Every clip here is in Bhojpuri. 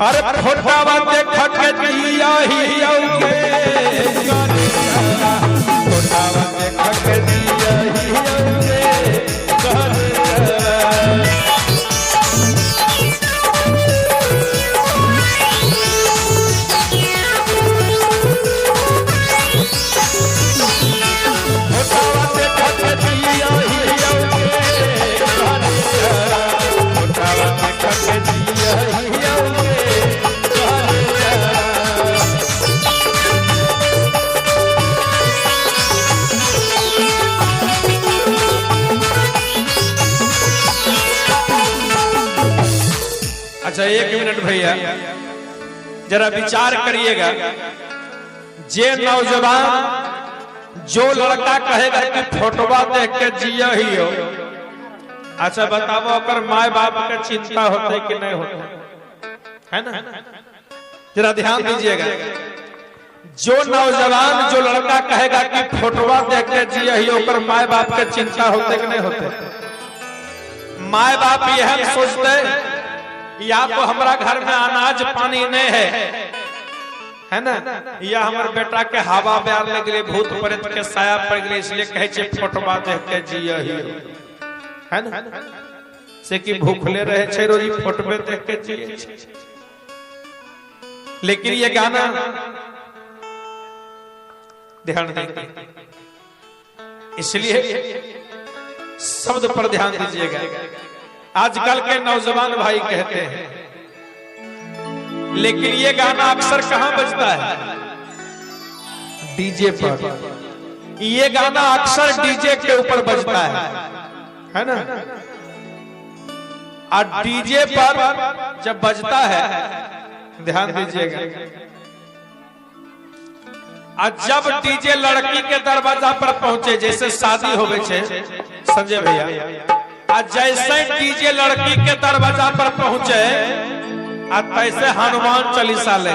अरे फोटावा देख के जिया ही औगे फोटावा देख के जिया ही औगे अच्छा 1 मिनट भैया जरा विचार करिएगा। जे नौजवान जो लड़का कहेगा कि फोटोवा देख के जिया ही हो, अच्छा बताओ अगर माए बाप का चिंता होता है कि नहीं होता है ना? जरा ध्यान दीजिएगा। जो नौजवान जो लड़का कहेगा कि फोटोवा देख के जिया ही होकर माए बाप के चिंता होते कि नहीं होते? माए बाप यह सोचते या तो हमारा घर में अनाज पानी नहीं है ना, या हमारे बेटा के हवा ब्यार लग गए, भूत प्रेत के साया पड़ गए, इसलिए कहे छे फोटोवा देख के जिया ही है ना, से कि भूखले रहे छे रोजी फोटोवे देख के जिए छे। लेकिन ये गाना ध्यान देंगे, इसलिए शब्द पर ध्यान दीजिएगा। आजकल के नौजवान भाई कहते हैं, लेकिन ये गाना अक्सर कहां बजता है? डीजे पर। ये गाना अक्सर डीजे के ऊपर बजता है ना? और डीजे पर जब बजता है, ध्यान दीजिएगा, और जब डीजे लड़की के दरवाजा पर पहुंचे, जैसे शादी हो गई संजय भैया, जैसे डीजे लड़की के दरवाजा पर पहुंचे तैसे हनुमान चालीसा ले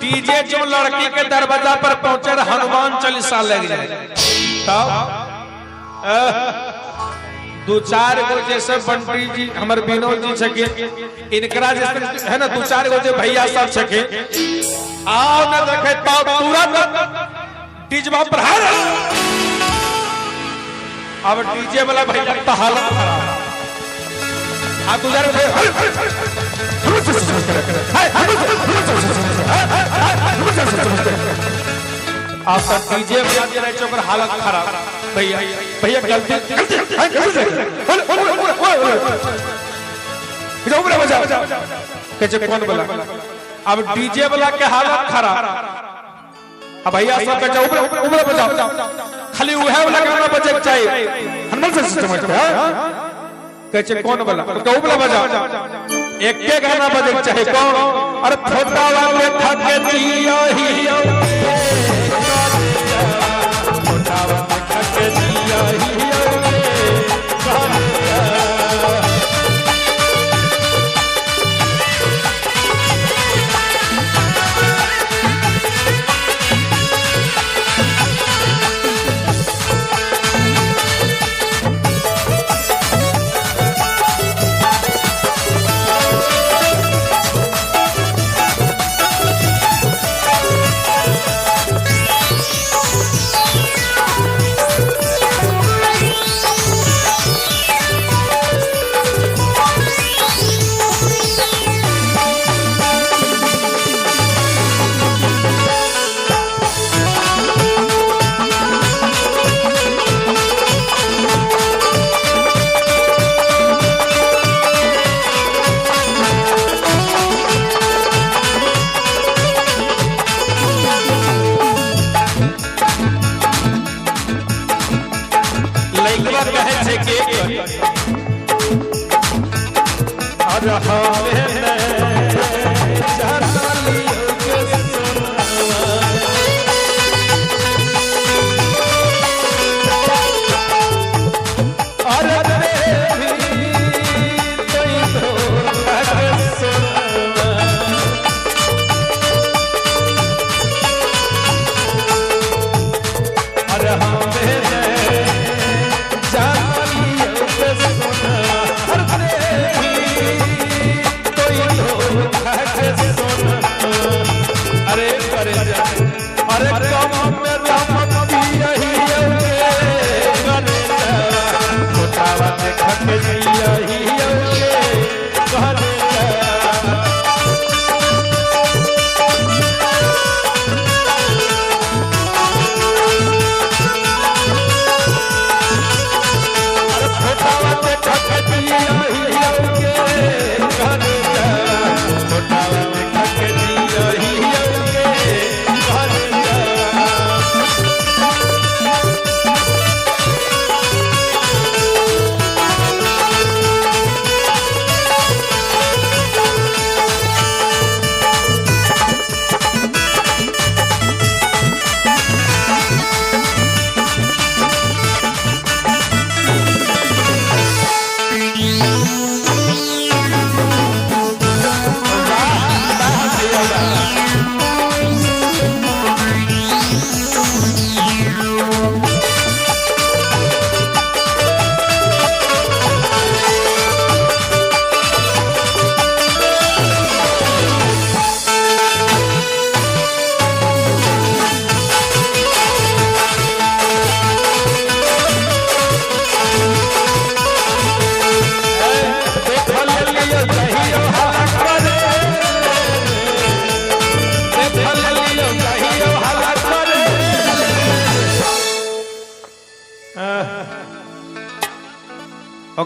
डीजे जो लड़की के दरवाजा पर पहुंचे हनुमान चालीसा लग जाए। तब 2-4 गो जैसे बंटी जी हमारे विनोद जी छके, इनकरा जैसे है ना 2-4 गो जो भैया सब छके, आओ न देखे तो तुरंत डीजवा पर अब डीजे वाला भैया का हालत खराब। आप गुजार आप डीजे बजाते रहे चोकर हालत खराब। भैया भैया गलती कैसे कौन बोला? अब डीजे वाला के हालत खराब। अब भैया सब कहे ऊपर बजाओ, खाली वह वाला गाना बजे चाहिए, हनुमान से समझ कहे कौन बोला? तो ऊपर बजाओ, एक के गाना बजे चाहिए। कौन? अरे फोटावा देखा के जिया ही फोटावा देखा के जिया ही जान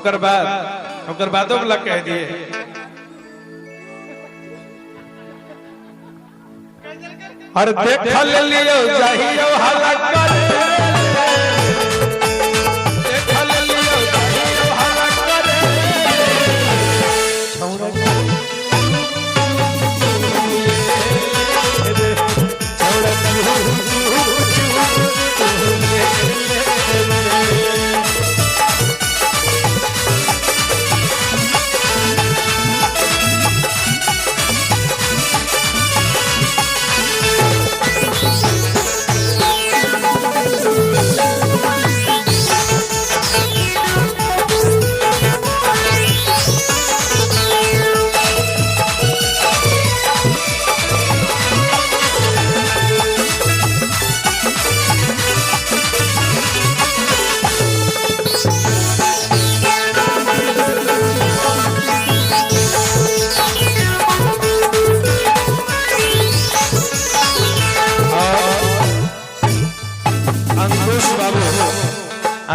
ओकर बादो वाला कह दिए हर देख लियो चाहिए हल्ला करे देख लियो चाहिए हल्ला करे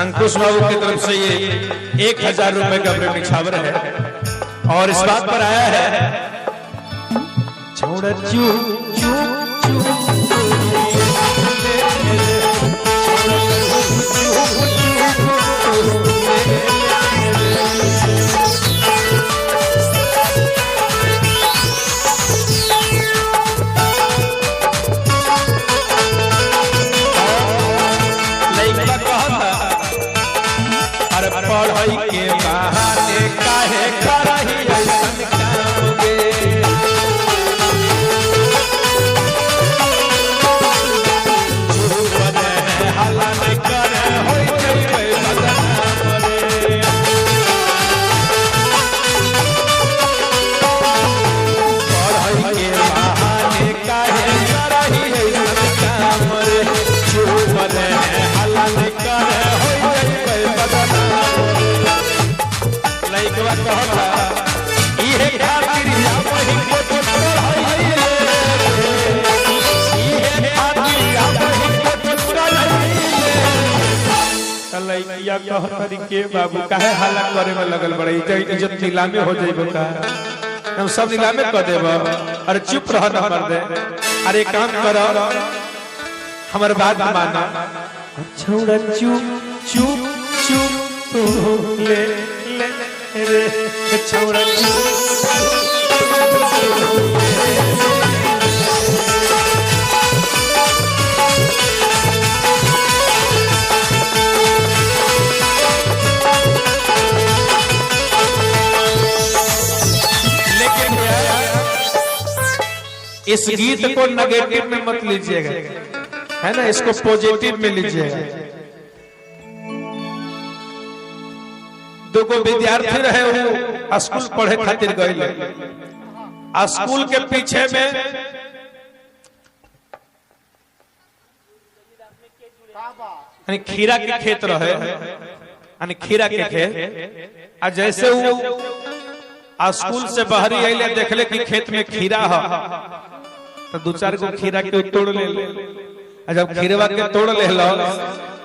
अंकुश बाबू की तरफ से ये 1000 रुपए का प्रेम निछावर है और इस बात पर आया है छोड़ चू चू पढ़ाई के बहाने काहे करही ऐसन काम गे झूठ बने हल्ला नहीं करे होई जइबे बदनाम रे पढ़ाई के बहाने काहे करही ऐसन काम रे झूठ बने हल्ला नहीं करे होई जइबे बदनाम लइकवा कहता इहे खातिर या वही को पढ़ाइले इहे खातिर या वही को पढ़ाइले लइकिया कहतरी के बाबू काहे हल्ला करे में लगल बड़े इज्जत नीलामे हो जइबो का हम सब नीलामे कर देब अरे चुप रह न कर दे अरे काम कर हमर बात माना छोड़ चुप चुप चुप ले रे छोड़ा लेकिन इस गीत को नेगेटिव में मत लीजिएगा है ना इसको पॉजिटिव में लीजिएगा दो विद्यार्थी रहे वो स्कूल पढ़े खातिर गए स्कूल के पीछे में खीरा के खेत रहे खीरा के खेत आ जैसे वो स्कूल से बाहरी आइले देखले कि खेत में खीरा है तो 2-4 गो खीरा के तोड़ ले जब खीरवा के तोड़ ले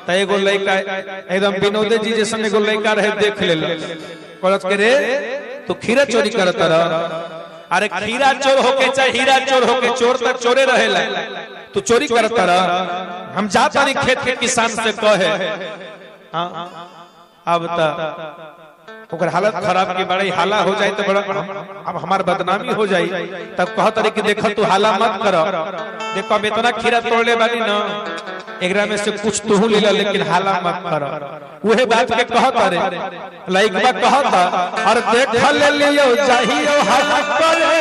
तो एगो लड़का एकदम विनोदे जी जैसे एगो लड़का रहे देख ले कहत के रे तू खीरा चोरी करत रह अरे खीरा चोर होके चाहे हीरा चोर होके चोर तक चोरे रहेला तू चोरी करत रह हम जात नहीं खेत के किसान से कहे अब ओकर हालत खराब की बड़ी हाला हो जाए तो बड़ा अब हमार बदनामी हो जाए तब कहत रहे कि देखो तू हाला मत कर देखो अब इतना खीरा तोड़ले वाली ना एकरा में से कुछ तू ले लेकिन हाला मत कर वही बात के कहत रे लइकवा कहत और देख ले लियो चाहिए हाला करे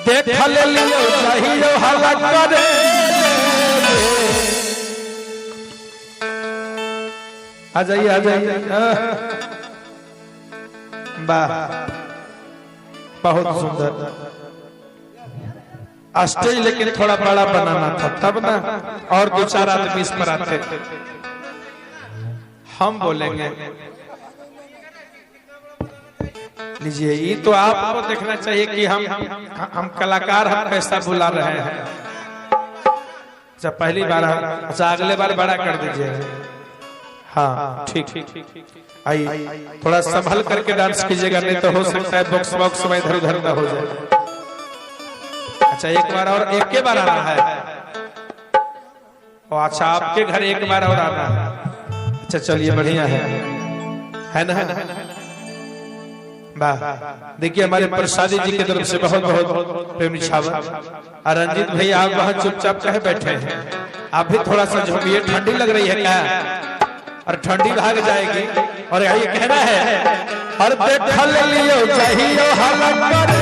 देख ले लियो चाहिए हाला करे आ जाइए वाह बहुत सुंदर स्टेज लेकिन थोड़ा बड़ा बनाना था तब ना और 2-4 आदमी इस पर आते हम बोलेंगे लीजिए ये तो आपको देखना चाहिए कि हम कलाकार हम पैसा बुला रहे हैं अच्छा पहली बार अच्छा अगले बार बड़ा कर दीजिए हाँ ठीक आई, थोड़ा संभल करके डांस कीजिएगा, नहीं तो हो सकता है बॉक्स बॉक्स में इधर उधर ना हो जाए। अच्छा एक बार और, एक के बार आना है। अच्छा आपके घर एक बार और आना है। अच्छा चलिए बढ़िया है ना। वाह देखिए हमारे प्रसादी जी की तरफ से बहुत बहुत प्रेम निछावर। और रंजीत भैया आप वहां चुपचाप कहे बैठे हैं, आप भी थोड़ा सा झुकिए, ठंडी लग रही है क्या? और ठंडी भाग जाएगी। और यही कहना है, और देखा ले लियो चाहिए हालत करे,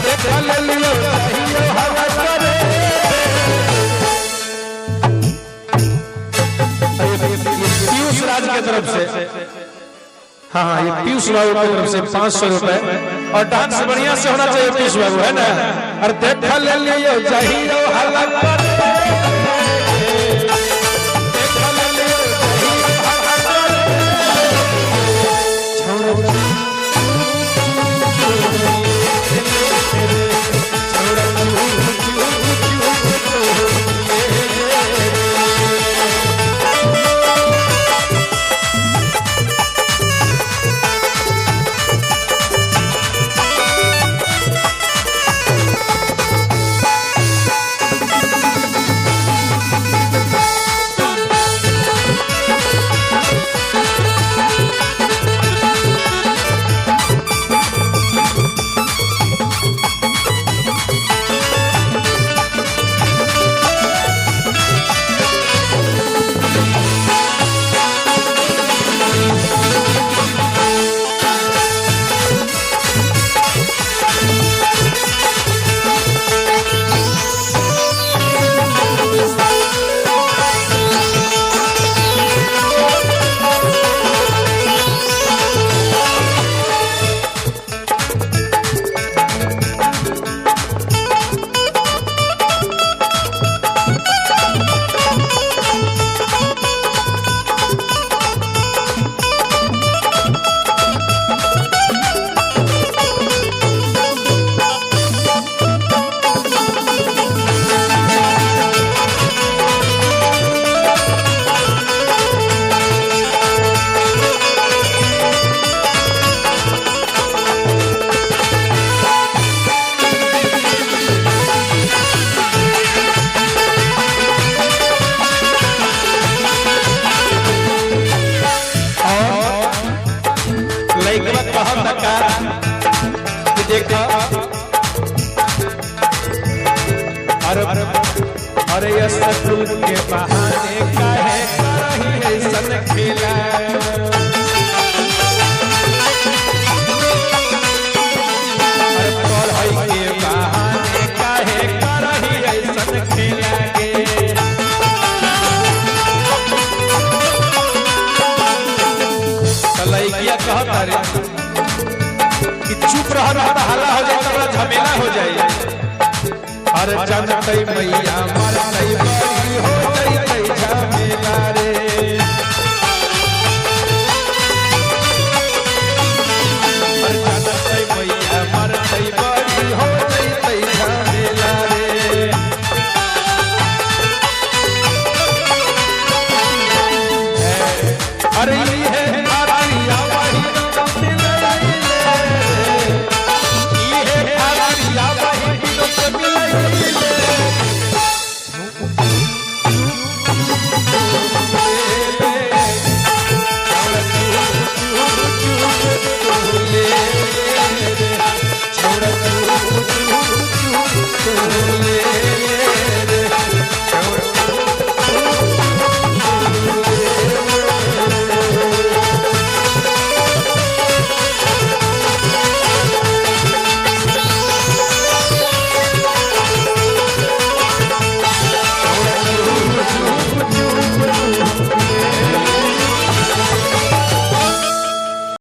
देखा ले लियो चाहिए हालत करे। पीयूष राज की तरफ से, हाँ ये पीयूष बाबू की तरफ से 500 रुपए। और डांस बढ़िया से होना चाहिए पीयूष बाबू, है ना। और देखा ले लियो चाहिए हालत करे, देखा ले लियो चाहिए हालत करे। अरे स्कूल के बहाने काहे करही ऐसन खेला, अरे पढ़ाई के बहाने काहे करही ऐसन खेला गे। लइकिया कहता रे कि चुप रह रहा हल्ला हो जाए, बड़ा झमेला हो जाए। अरे जनतई मैया मरतई बड़ी हो